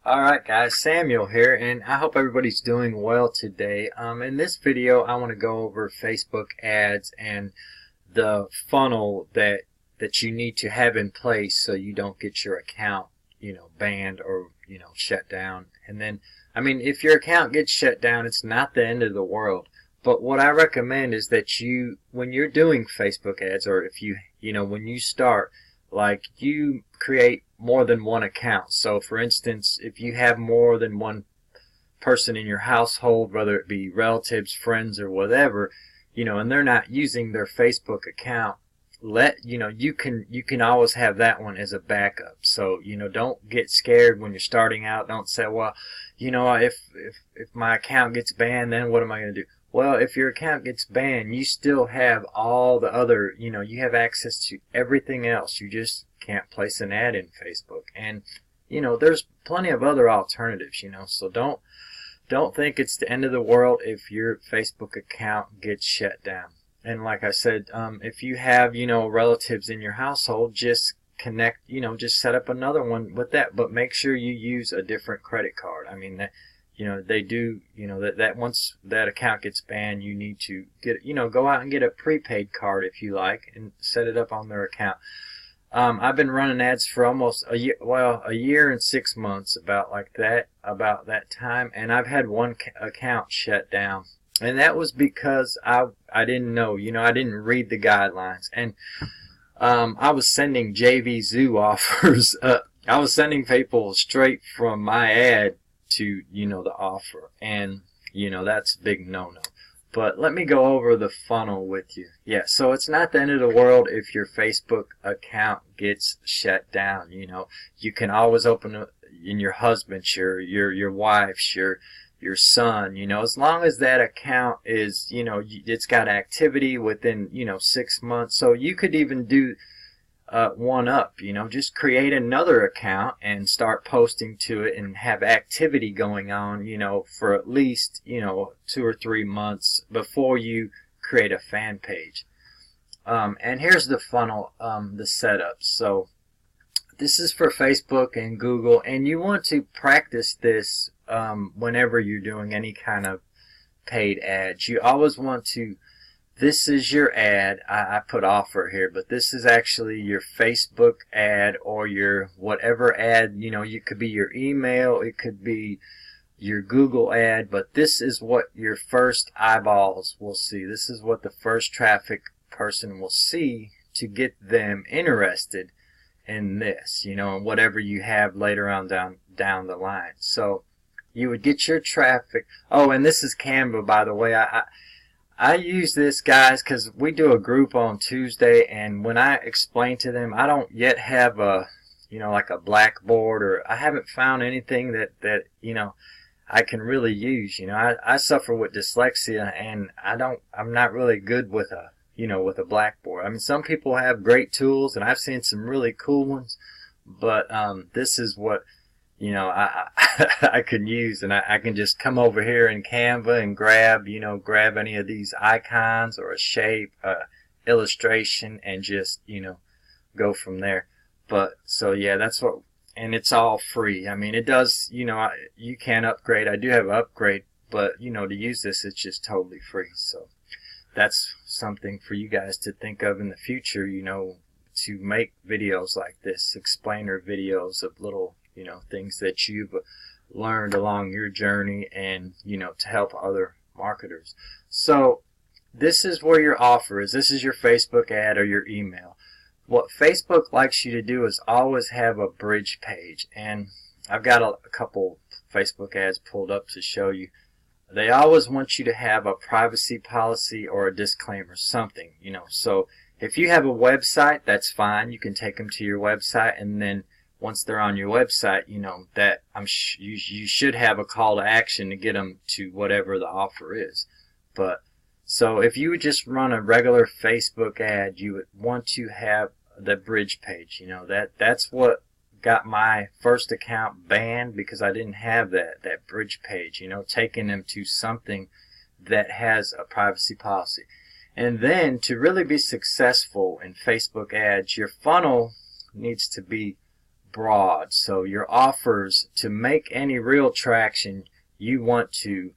Alright guys, Samuel here, and I hope everybody's doing well today. In this video I want to go over Facebook ads and the funnel that you need to have in place so you don't get your account, banned or, shut down. And then, if your account gets shut down, it's not the end of the world. But what I recommend is that when you're doing Facebook ads, or if when you start, like, you create more than one account. So for instance, if you have more than one person in your household, whether it be relatives, friends, or whatever, and they're not using their Facebook account, you can always have that one as a backup. So don't get scared when you're starting out. Don't say, well, if my account gets banned, then what am I going to do? Well, if your account gets banned, you still have all the other, you have access to everything else. You just can't place an ad in Facebook. And, there's plenty of other alternatives, so don't think it's the end of the world if your Facebook account gets shut down. And like I said, if you have, relatives in your household, just connect, just set up another one with that, but make sure you use a different credit card. They do, that once that account gets banned, you need to get, go out and get a prepaid card if you like and set it up on their account. I've been running ads for almost a year and 6 months, about that time, and I've had one account shut down. And that was because I didn't know, I didn't read the guidelines. And I was sending JV Zoo offers. I was sending people straight from my ad to, the offer. And, that's a big no-no. But let me go over the funnel with you. Yeah, so it's not the end of the world if your Facebook account gets shut down. You can always open it in your husband's, your wife's, your son, as long as that account is, it's got activity within, 6 months. So you could even do one up, just create another account and start posting to it and have activity going on, for at least, 2 or 3 months before you create a fan page. And here's the funnel, the setup. So this is for Facebook and Google, and you want to practice this whenever you're doing any kind of paid ads. You always want to, this is your ad. I put offer here, but this is actually your Facebook ad or your whatever ad, it could be your email, it could be your Google ad, but this is what your first eyeballs will see. This is what the first traffic person will see to get them interested in this, and whatever you have later on down the line. So you would get your traffic. Oh, and this is Canva, by the way. I use this, guys, because we do a group on Tuesday, and when I explain to them, I don't yet have a, like a blackboard, or I haven't found anything that I can really use. I suffer with dyslexia, and I'm not really good with with a blackboard. Some people have great tools, and I've seen some really cool ones, but this is what I can use, and I can just come over here in Canva and grab any of these icons or a shape, illustration, and just, go from there. But, so yeah, that's what, and it's all free. It does, you can upgrade. I do have an upgrade, but, to use this, it's just totally free. So that's something for you guys to think of in the future, to make videos like this, explainer videos of little, things that you've learned along your journey, and, to help other marketers. So this is where your offer is. This is your Facebook ad or your email. What Facebook likes you to do is always have a bridge page, and I've got a couple Facebook ads pulled up to show you. They always want you to have a privacy policy or a disclaimer, something, So if you have a website, that's fine. You can take them to your website, and then once they're on your website, that you should have a call to action to get them to whatever the offer is. But so if you would just run a regular Facebook ad, you would want to have the bridge page. That's what got my first account banned, because I didn't have that bridge page, taking them to something that has a privacy policy. And then to really be successful in Facebook ads, your funnel needs to be broad. So your offers, to make any real traction, you want to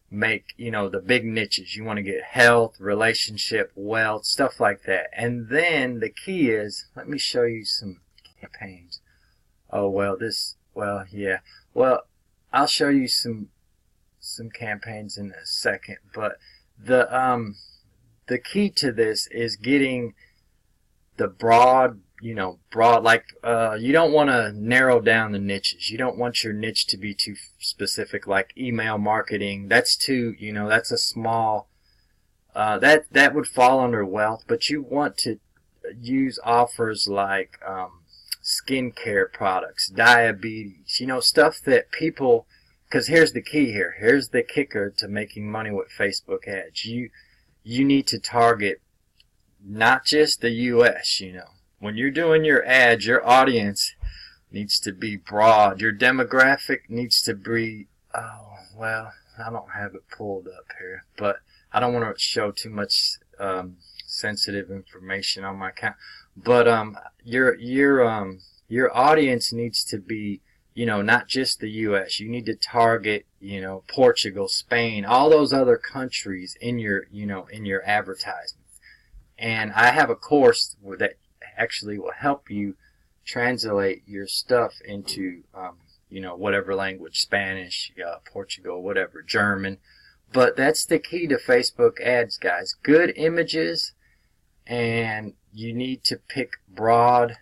make, you know, the big niches. You want to get health, relationship, wealth, stuff like that. And then the key is, let me show you some campaigns. Oh, well, yeah. Well, I'll show you some campaigns in a second, but the key to this is getting the broad, you know, like you don't want to narrow down the niches. You don't want your niche to be too specific, like email marketing. That's too, you know, that's a small, that would fall under wealth. But you want to use offers like skincare products, diabetes, you know, stuff that people, because here's the key here. Here's the kicker to making money with Facebook ads. You need to target not just the US, you know. When you're doing your ads, your audience needs to be broad. Your demographic needs to be, oh, well, I don't have it pulled up here, but I don't want to show too much sensitive information on my account. But your audience needs to be, you know, not just the US. You need to target, you know, Portugal, Spain, all those other countries in your, you know, in your advertisement. And I have a course that actually will help you translate your stuff into, you know, whatever language, Spanish, Portugal, whatever, German. But that's the key to Facebook ads, guys. Good images, and you need to pick broad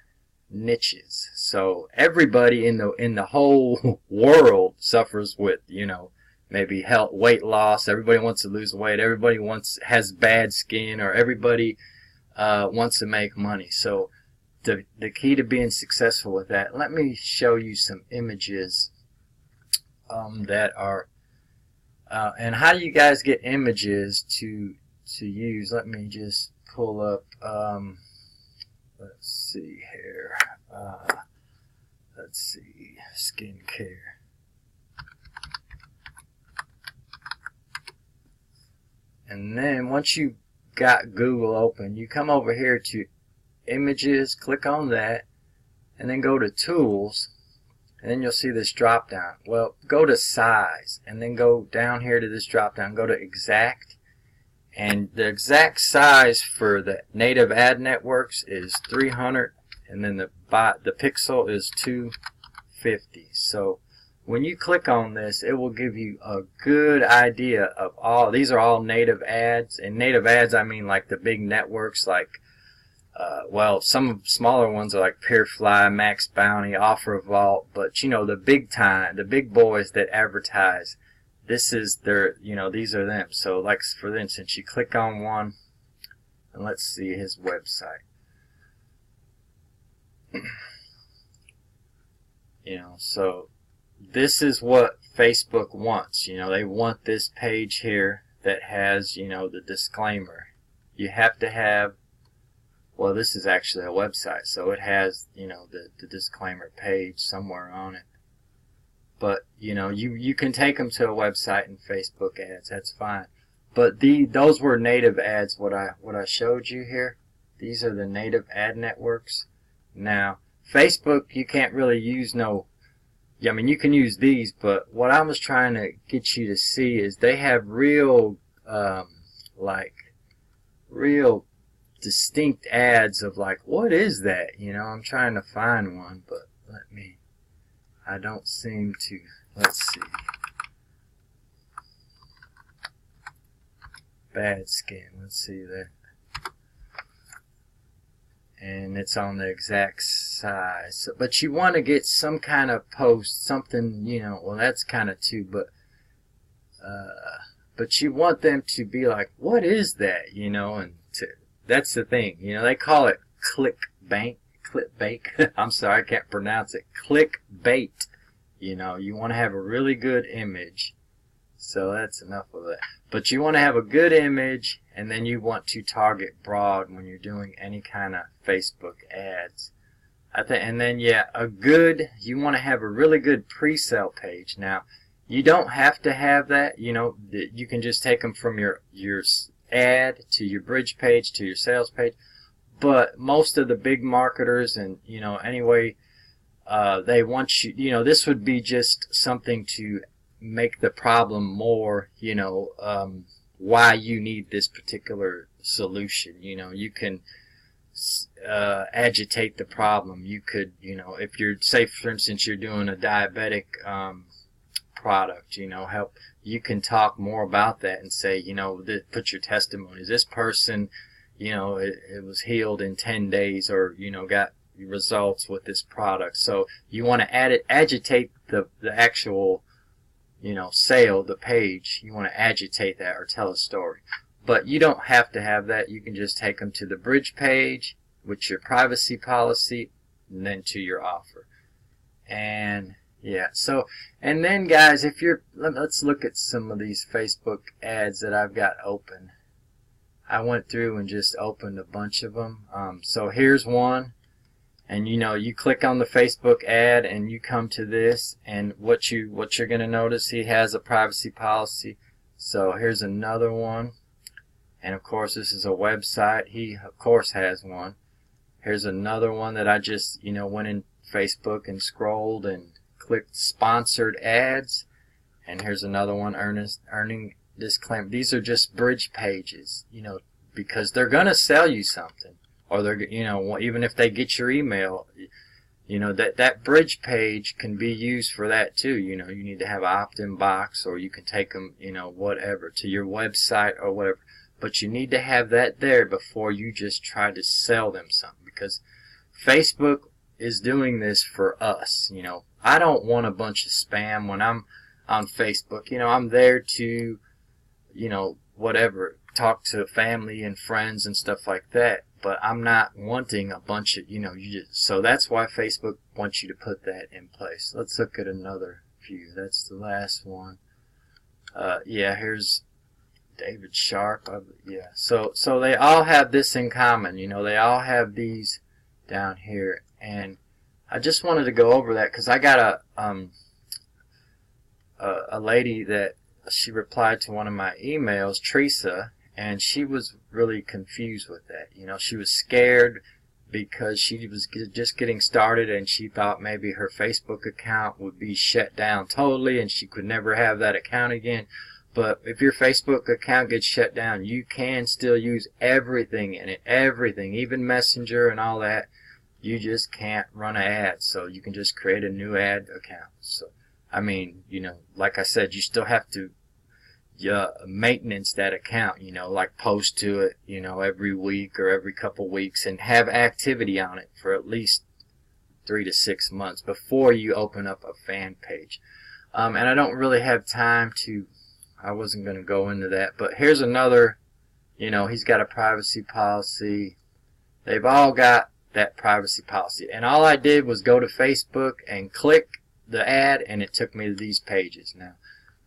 niches. So everybody in the whole world suffers with, you know, maybe health, weight loss. Everybody wants to lose weight. Everybody has bad skin, or everybody wants to make money. So the key to being successful with that, let me show you some images that are and how do you guys get images to use. Let me just pull up, let's see here, let's see, skincare. And then once you got Google open, you come over here to images, click on that, and then go to tools, and then you'll see this drop down. Well, go to size, and then go down here to this drop down, go to exact, and the exact size for the native ad networks is 300, and then the pixel is 250. So when you click on this, it will give you a good idea of all. These are all native ads. And native ads, I mean like the big networks, like, well, some smaller ones are like Peerfly, Max Bounty, Offer Vault. But, you know, the big time, the big boys that advertise, this is their, you know, these are them. So, like, for instance, you click on one, and let's see his website. You know, so this is what Facebook wants. You know, they want this page here that has, you know, the disclaimer. You have to have, well, this is actually a website, so it has, you know, the disclaimer page somewhere on it. But, you know, you can take them to a website and Facebook ads. That's fine. But those were native ads. What I showed you here, these are the native ad networks. Now, Facebook, you can't really use I mean, you can use these, but what I was trying to get you to see is they have real, like, real distinct ads of like, what is that? You know, I'm trying to find one, but I don't seem to, let's see. Bad skin, let's see there. And it's on the exact size. So, but you want to get some kind of post, something, you know, well, that's kind of too, but you want them to be like, what is that? You know, and that's the thing. You know, they call it clickbait. I'm sorry, I can't pronounce it. Clickbait. You know, you want to have a really good image. So that's enough of that. But you want to have a good image, and then you want to target broad when you're doing any kind of Facebook ads. And then, yeah, you want to have a really good pre-sale page. Now, you don't have to have that. You know, you can just take them from your ad to your bridge page to your sales page. But most of the big marketers, and, you know, anyway, they want you, this would be just something to make the problem more, why you need this particular solution. You can agitate the problem. You could, if you're, say for instance, you're doing a diabetic product, help, you can talk more about that and say, put your testimonies. This person, it was healed in 10 days, or, got results with this product. So you want to agitate the actual, sale, the page. You want to agitate that or tell a story. But you don't have to have that. You can just take them to the bridge page with your privacy policy, and then to your offer. And yeah, so, and then guys, if you're, let's look at some of these Facebook ads that I've got open. I went through and just opened a bunch of them. So here's one, and you click on the Facebook ad and you come to this, and what you're going to notice, he has a privacy policy. So here's another one, and of course this is a website. He of course has one. Here's another one that I just went in Facebook and scrolled and clicked sponsored ads, and here's another one, earning disclaimer. These are just bridge pages, because they're gonna sell you something, or they're, even if they get your email, that bridge page can be used for that too. You need to have an opt-in box, or you can take them, whatever, to your website or whatever. But you need to have that there before you just try to sell them something, because Facebook is doing this for us. I don't want a bunch of spam when I'm on Facebook. I'm there to, whatever, talk to family and friends and stuff like that. But I'm not wanting a bunch of, so that's why Facebook wants you to put that in place. Let's look at another few. That's the last one. Yeah, here's David Sharp. Yeah, so they all have this in common. They all have these down here, and I just wanted to go over that because I got a lady that she replied to one of my emails, Teresa, and she was really confused with that. She was scared because she was just getting started, and she thought maybe her Facebook account would be shut down totally and she could never have that account again. But if your Facebook account gets shut down, you can still use everything in it, everything, even Messenger and all that. You just can't run an ad, so you can just create a new ad account. So, I mean, like I said, you still have to maintenance that account, like post to it, every week or every couple weeks, and have activity on it for at least 3 to 6 months before you open up a fan page. And I don't really have time to, I wasn't going to go into that, but here's another, he's got a privacy policy. They've all got that privacy policy, and all I did was go to Facebook and click the ad, and it took me to these pages.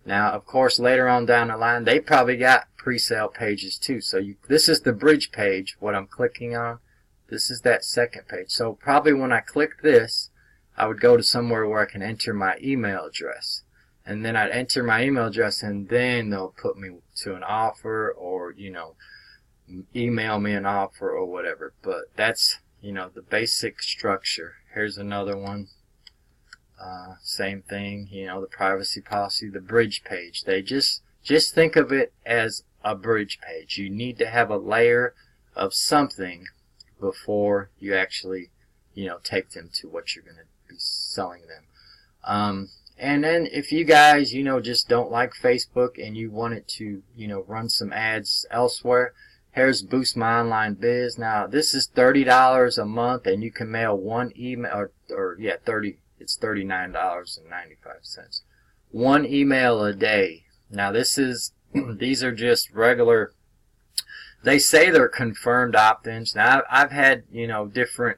Now of course later on down the line they probably got pre-sale pages too. So this is the bridge page, what I'm clicking on. This is that second page. So probably when I click this, I would go to somewhere where I can enter my email address, and then I'd enter my email address, and then they'll put me to an offer, or email me an offer or whatever. But that's the basic structure. Here's another one. Same thing, the privacy policy, the bridge page. They just think of it as a bridge page. You need to have a layer of something before you actually, take them to what you're going to be selling them. And then if you guys, just don't like Facebook and you want it to, run some ads elsewhere, here's Boost My Online Biz. Now this is $30 a month, and you can mail one email, it's $39.95. One email a day. Now this is, these are just regular, they say they're confirmed opt-ins. Now I've had,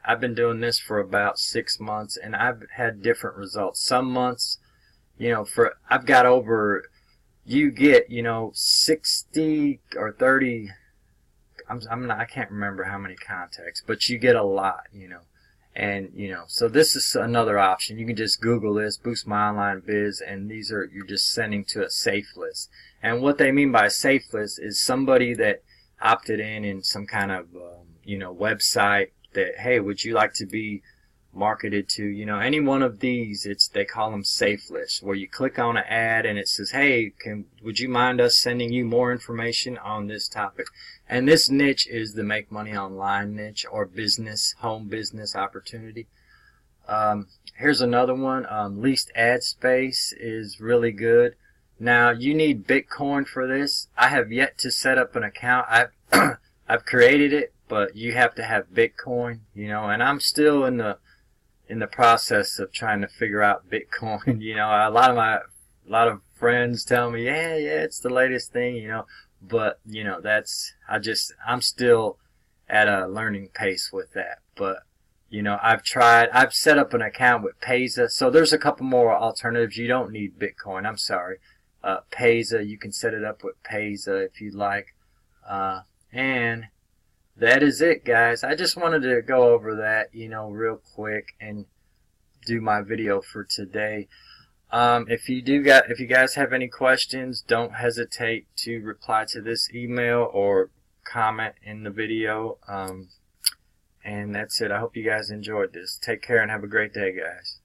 I've been doing this for about 6 months, and I've had different results. Some months, I've got over, you get, 60 or 30, I can't remember how many contacts, but you get a lot, And, so this is another option. You can just Google this, Boost My Online Biz, and these are, you're just sending to a safe list. And what they mean by a safe list is somebody that opted in some kind of, website that, hey, would you like to be marketed to, you know, any one of these. They call them safe lists, where you click on an ad and it says, hey, would you mind us sending you more information on this topic? And this niche is the make money online niche, or home business opportunity. Here's another one. Least ad space is really good. Now, you need Bitcoin for this. I have yet to set up an account. I've created it, but you have to have Bitcoin, you know, and I'm still in the process of trying to figure out Bitcoin. You know, a lot of friends tell me, yeah, it's the latest thing, you know, but you know, I'm still at a learning pace with that. But you know, I've set up an account with Payza, so there's a couple more alternatives. You don't need Bitcoin, I'm sorry. Payza, you can set it up with Payza if you'd like. And that is it, guys. I just wanted to go over that, you know, real quick and do my video for today. If you guys have any questions, don't hesitate to reply to this email or comment in the video. And that's it. I hope you guys enjoyed this. Take care and have a great day, guys.